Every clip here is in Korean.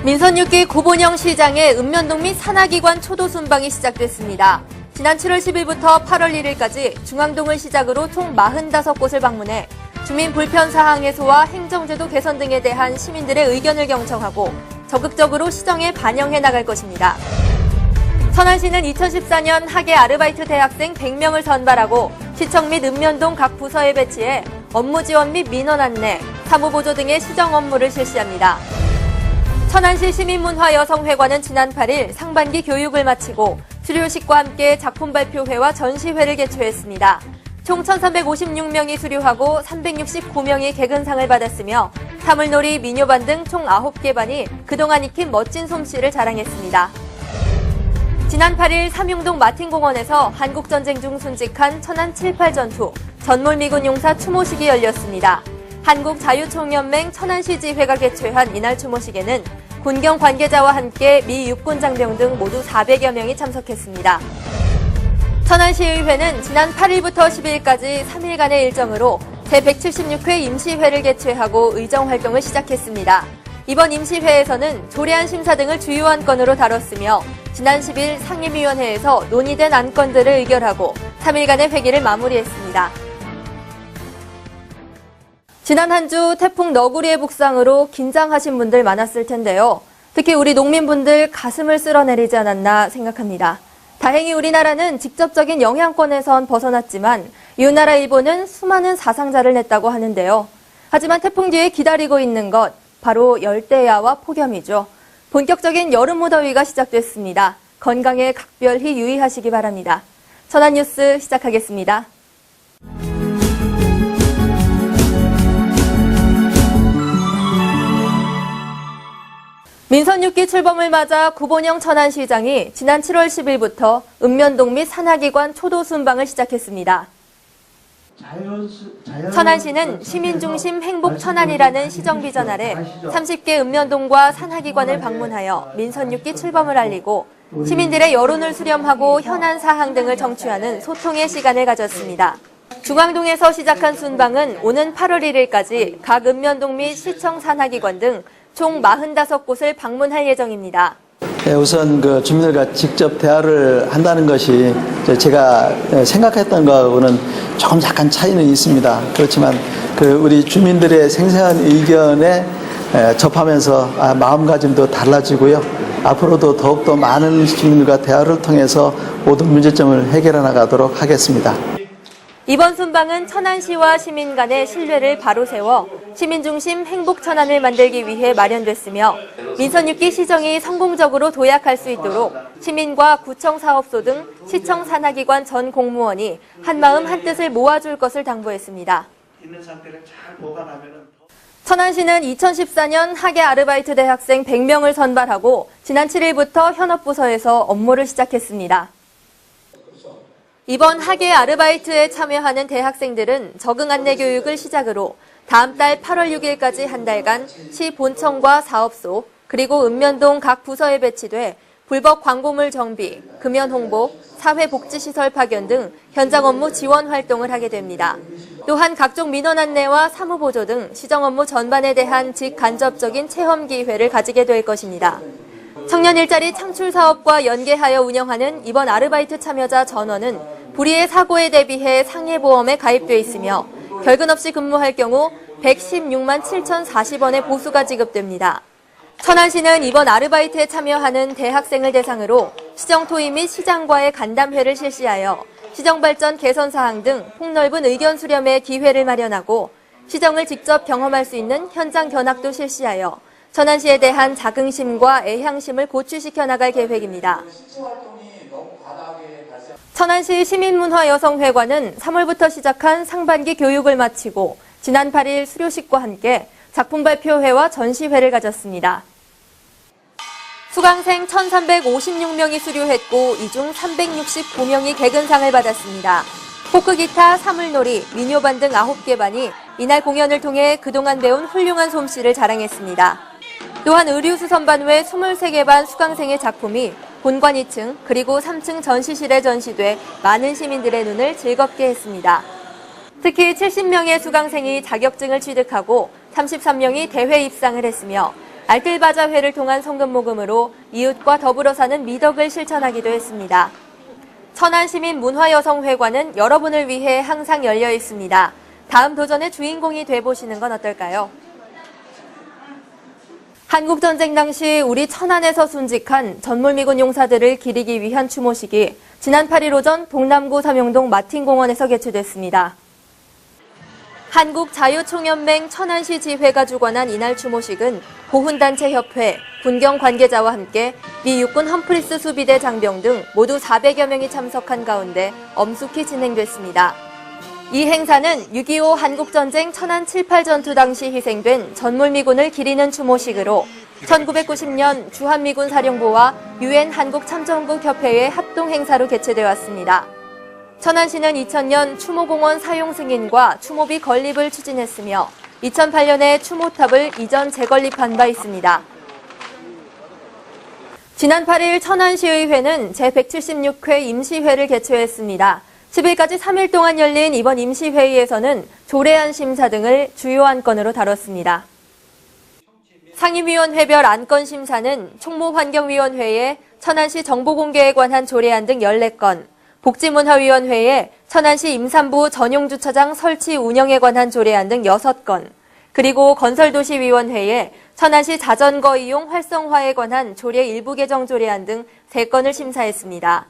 민선 6기 구본영 시장의 읍면동 및 산하기관 초도 순방이 시작됐습니다. 지난 7월 10일부터 8월 1일까지 중앙동을 시작으로 총 45곳을 방문해 주민 불편 사항 해소와 행정제도 개선 등에 대한 시민들의 의견을 경청하고 적극적으로 시정에 반영해 나갈 것입니다. 천안시는 2014년 학예 아르바이트 대학생 100명을 선발하고 시청 및 읍면동 각 부서에 배치해 업무 지원 및 민원 안내, 사무보조 등의 시정 업무를 실시합니다. 천안시 시민문화여성회관은 지난 8일 상반기 교육을 마치고 수료식과 함께 작품 발표회와 전시회를 개최했습니다. 총 1,356명이 수료하고 369명이 개근상을 받았으며 사물놀이, 미녀반 등 총 9개 반이 그동안 익힌 멋진 솜씨를 자랑했습니다. 지난 8일 삼용동 마틴공원에서 한국전쟁 중 순직한 천안 7.8전투 전몰미군용사 추모식이 열렸습니다. 한국자유총연맹 천안시 지회가 개최한 이날 추모식에는 군경 관계자와 함께 미 육군 장병 등 모두 400여 명이 참석했습니다. 천안시의회는 지난 8일부터 10일까지 3일간의 일정으로 제176회 임시회를 개최하고 의정활동을 시작했습니다. 이번 임시회에서는 조례안 심사 등을 주요 안건으로 다뤘으며 지난 10일 상임위원회에서 논의된 안건들을 의결하고 3일간의 회기를 마무리했습니다. 지난 한 주 태풍 너구리의 북상으로 긴장하신 분들 많았을 텐데요. 특히 우리 농민분들 가슴을 쓸어내리지 않았나 생각합니다. 다행히 우리나라는 직접적인 영향권에선 벗어났지만 이웃나라 일본은 수많은 사상자를 냈다고 하는데요. 하지만 태풍 뒤에 기다리고 있는 것 바로 열대야와 폭염이죠. 본격적인 여름 무더위가 시작됐습니다. 건강에 각별히 유의하시기 바랍니다. 천안뉴스 시작하겠습니다. 민선 6기 출범을 맞아 구본영 천안시장이 지난 7월 10일부터 읍면동 및 산하기관 초도 순방을 시작했습니다. 천안시는 시민중심 행복천안이라는 시정비전 아래 30개 읍면동과 산하기관을 방문하여 민선 6기 출범을 알리고 시민들의 여론을 수렴하고 현안 사항 등을 정취하는 소통의 시간을 가졌습니다. 중앙동에서 시작한 순방은 오는 8월 1일까지 각 읍면동 및 시청 산하기관 등 총 45곳을 방문할 예정입니다. 우선 주민들과 직접 대화를 한다는 것이 제가 생각했던 것하고는 조금 약간 차이는 있습니다. 그렇지만 우리 주민들의 생생한 의견에 접하면서 마음가짐도 달라지고요. 앞으로도 더욱더 많은 주민들과 대화를 통해서 모든 문제점을 해결해 나가도록 하겠습니다. 이번 순방은 천안시와 시민 간의 신뢰를 바로 세워 시민중심 행복천안을 만들기 위해 마련됐으며 민선 6기 시정이 성공적으로 도약할 수 있도록 시민과 구청 사업소 등 시청 산하기관 전 공무원이 한마음 한뜻을 모아줄 것을 당부했습니다. 천안시는 2014년 학예 아르바이트 대학생 100명을 선발하고 지난 7일부터 현업부서에서 업무를 시작했습니다. 이번 학예 아르바이트에 참여하는 대학생들은 적응 안내 교육을 시작으로 다음 달 8월 6일까지 한 달간 시 본청과 사업소 그리고 읍면동 각 부서에 배치돼 불법 광고물 정비, 금연 홍보, 사회복지시설 파견 등 현장 업무 지원 활동을 하게 됩니다. 또한 각종 민원 안내와 사무보조 등 시정 업무 전반에 대한 직간접적인 체험 기회를 가지게 될 것입니다. 청년 일자리 창출 사업과 연계하여 운영하는 이번 아르바이트 참여자 전원은 불의의 사고에 대비해 상해보험에 가입돼 있으며 결근 없이 근무할 경우 116만 7,040원의 보수가 지급됩니다. 천안시는 이번 아르바이트에 참여하는 대학생을 대상으로 시정토의 및 시장과의 간담회를 실시하여 시정발전 개선 사항 등 폭넓은 의견 수렴의 기회를 마련하고 시정을 직접 경험할 수 있는 현장 견학도 실시하여 천안시에 대한 자긍심과 애향심을 고취시켜 나갈 계획입니다. 천안시 시민문화여성회관은 3월부터 시작한 상반기 교육을 마치고 지난 8일 수료식과 함께 작품 발표회와 전시회를 가졌습니다. 수강생 1,356명이 수료했고 이 중 369명이 개근상을 받았습니다. 포크기타, 사물놀이, 미녀반 등 9개 반이 이날 공연을 통해 그동안 배운 훌륭한 솜씨를 자랑했습니다. 또한 의류수 선반외 23개 반 수강생의 작품이 본관 2층 그리고 3층 전시실에 전시돼 많은 시민들의 눈을 즐겁게 했습니다. 특히 70명의 수강생이 자격증을 취득하고 33명이 대회 입상을 했으며 알뜰바자회를 통한 성금 모금으로 이웃과 더불어 사는 미덕을 실천하기도 했습니다. 천안시민문화여성회관은 여러분을 위해 항상 열려 있습니다. 다음 도전의 주인공이 돼보시는 건 어떨까요? 한국전쟁 당시 우리 천안에서 순직한 전몰미군 용사들을 기리기 위한 추모식이 지난 8일 오전 동남구 삼용동 마틴공원에서 개최됐습니다. 한국자유총연맹 천안시 지회가 주관한 이날 추모식은 보훈단체협회, 군경 관계자와 함께 미 육군 험프리스 수비대 장병 등 모두 400여 명이 참석한 가운데 엄숙히 진행됐습니다. 이 행사는 6.25 한국전쟁 천안 7.8 전투 당시 희생된 전몰미군을 기리는 추모식으로 1990년 주한미군 사령부와 유엔 한국참전국협회의 합동행사로 개최되어 왔습니다. 천안시는 2000년 추모공원 사용 승인과 추모비 건립을 추진했으며 2008년에 추모탑을 이전 재건립한 바 있습니다. 지난 8일 천안시의회는 제176회 임시회를 개최했습니다. 10일까지 3일 동안 열린 이번 임시회의에서는 조례안 심사 등을 주요 안건으로 다뤘습니다. 상임위원회별 안건 심사는 총무환경위원회에 천안시 정보공개에 관한 조례안 등 14건, 복지문화위원회에 천안시 임산부 전용주차장 설치 운영에 관한 조례안 등 6건, 그리고 건설도시위원회에 천안시 자전거 이용 활성화에 관한 조례 일부 개정 조례안 등 3건을 심사했습니다.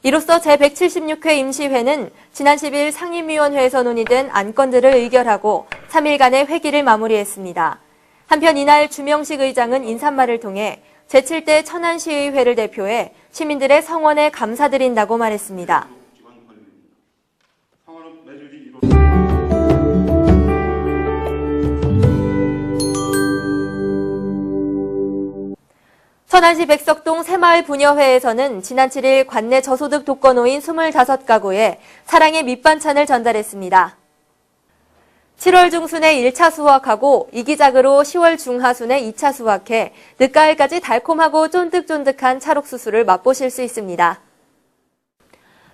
이로써 제176회 임시회는 지난 10일 상임위원회에서 논의된 안건들을 의결하고 3일간의 회기를 마무리했습니다. 한편 이날 주명식 의장은 인사말을 통해 제7대 천안시의회를 대표해 시민들의 성원에 감사드린다고 말했습니다. 천안시 백석동 새마을 부녀회에서는 지난 7일 관내 저소득 독거노인 25가구에 사랑의 밑반찬을 전달했습니다. 7월 중순에 1차 수확하고 이기작으로 10월 중하순에 2차 수확해 늦가을까지 달콤하고 쫀득쫀득한 찰옥수수를 맛보실 수 있습니다.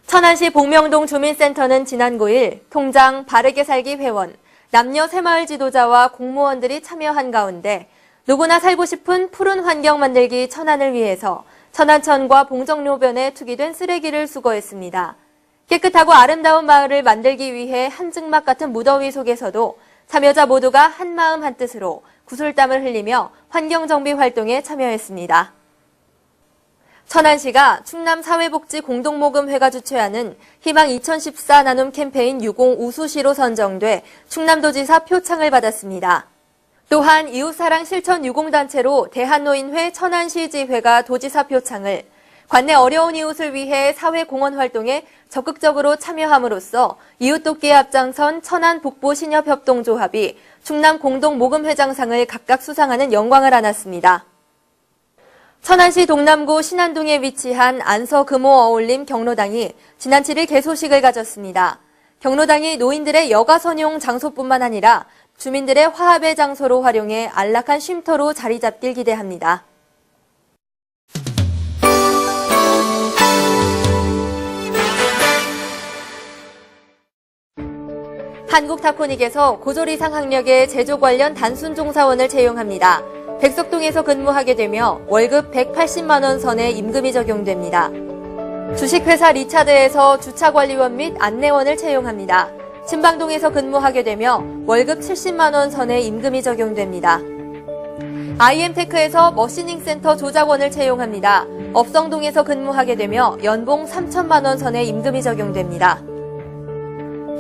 천안시 복명동 주민센터는 지난 9일 통장, 바르게 살기 회원, 남녀 새마을 지도자와 공무원들이 참여한 가운데 누구나 살고 싶은 푸른 환경 만들기 천안을 위해서 천안천과 봉정로변에 투기된 쓰레기를 수거했습니다. 깨끗하고 아름다운 마을을 만들기 위해 한증막 같은 무더위 속에서도 참여자 모두가 한마음 한뜻으로 구슬땀을 흘리며 환경정비 활동에 참여했습니다. 천안시가 충남사회복지공동모금회가 주최하는 희망 2014 나눔 캠페인 60 우수시로 선정돼 충남도지사 표창을 받았습니다. 또한 이웃사랑 실천 유공단체로 대한노인회 천안시지회가 도지사 표창을, 관내 어려운 이웃을 위해 사회공헌 활동에 적극적으로 참여함으로써 이웃 돕기에 앞장선 천안 북부신협협동조합이 충남 공동모금회장상을 각각 수상하는 영광을 안았습니다. 천안시 동남구 신안동에 위치한 안서금호어울림 경로당이 지난 7일 개소식을 가졌습니다. 경로당이 노인들의 여가 선용 장소뿐만 아니라 주민들의 화합의 장소로 활용해 안락한 쉼터로 자리 잡길 기대합니다. 한국타코닉에서 고졸 이상 학력의 제조 관련 단순 종사원을 채용합니다. 백석동에서 근무하게 되며 월급 180만 원 선의 임금이 적용됩니다. 주식회사 리차드에서 주차관리원 및 안내원을 채용합니다. 신방동에서 근무하게 되며 월급 70만 원 선의 임금이 적용됩니다. IM테크에서 머시닝센터 조작원을 채용합니다. 업성동에서 근무하게 되며 연봉 3천만 원 선의 임금이 적용됩니다.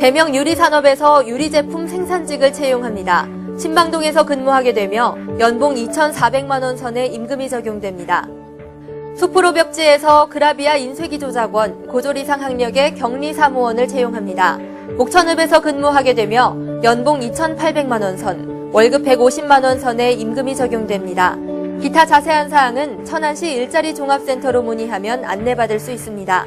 대명 유리산업에서 유리제품 생산직을 채용합니다. 신방동에서 근무하게 되며 연봉 2,400만 원 선의 임금이 적용됩니다. 수프로 벽지에서 그라비아 인쇄기 조작원, 고졸 이상 학력의 격리사무원을 채용합니다. 목천읍에서 근무하게 되며 연봉 2,800만 원 선, 월급 150만 원 선의 임금이 적용됩니다. 기타 자세한 사항은 천안시 일자리 종합센터로 문의하면 안내받을 수 있습니다.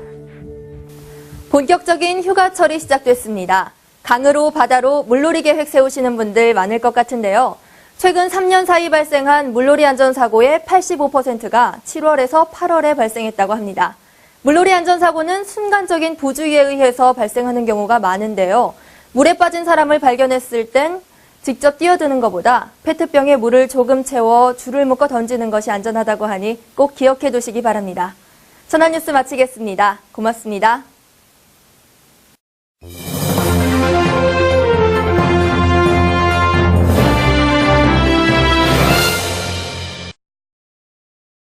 본격적인 휴가철이 시작됐습니다. 강으로 바다로 물놀이 계획 세우시는 분들 많을 것 같은데요. 최근 3년 사이 발생한 물놀이 안전사고의 85%가 7월에서 8월에 발생했다고 합니다. 물놀이 안전사고는 순간적인 부주의에 의해서 발생하는 경우가 많은데요. 물에 빠진 사람을 발견했을 땐 직접 뛰어드는 것보다 페트병에 물을 조금 채워 줄을 묶어 던지는 것이 안전하다고 하니 꼭 기억해 두시기 바랍니다. 전화뉴스 마치겠습니다. 고맙습니다.